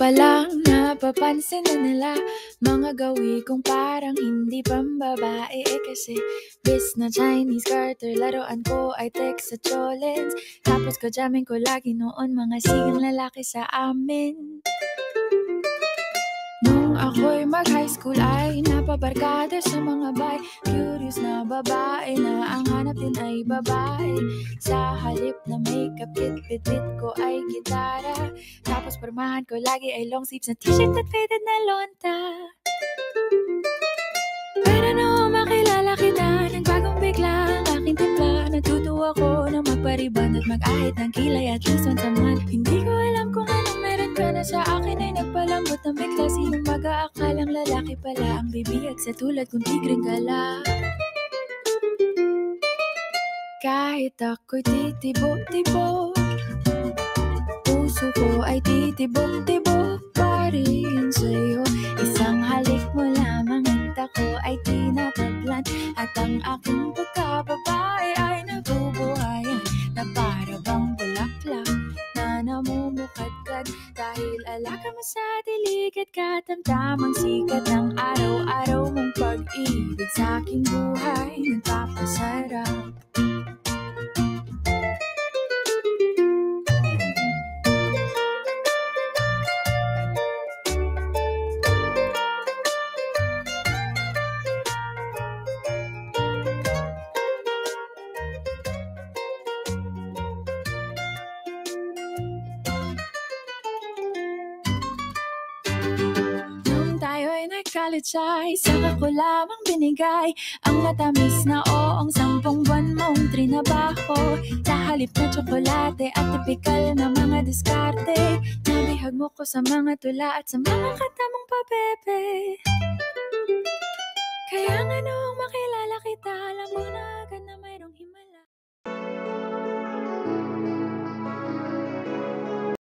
pa lang napapansin na nila mga gawi kong parang hindi pambabae. Kasi bis na Chinese Carter, laruan ko ay text sa cholens. Tapos kajamin ko lagi noon mga sigang lalaki sa amin. Nung ako'y mag-high school ay napabarkada sa mga bay. Curious na babae na ang hanap din ay babae. Sa halip na makeup kit, bit-bit ko ay gitara. Tapos pormahan ko lagi ay long sleeves na t-shirt at faded na lonta. Pero nung makilala kita, nagbagong bigla ang aking timpla. Natutuwa ko na magpariban at mag-ahit ng kilay at least once a month. Hindi ko alam kung anong meron ka na sa akin ay nagpalambot ng bigla. Sinong mag-aakalang lalaki pala ang bibiyag sa tulad kong tigreng gala. Kahit ako'y titibok-tibok, puso ko ay titibok-tibok pa rin sa'yo. Isang halik mo lamang at ako ay tinatablan. At ang aking pagkababae ay nabubuhayan na para bang bulaklak na namumukadkad. Dahil alaga mo sa dilig at katamtamang sikat ng araw-araw mong pag-ibig sa aking buhay nagpapasarap. College ay saka ko lamang binigay ang matamis na oong 10 buwan mong trinabaho. Sa halip na tsokolate at tipikal na mga diskarte, nabihag mo ko sa mga tula at sa mga katamong pabebe.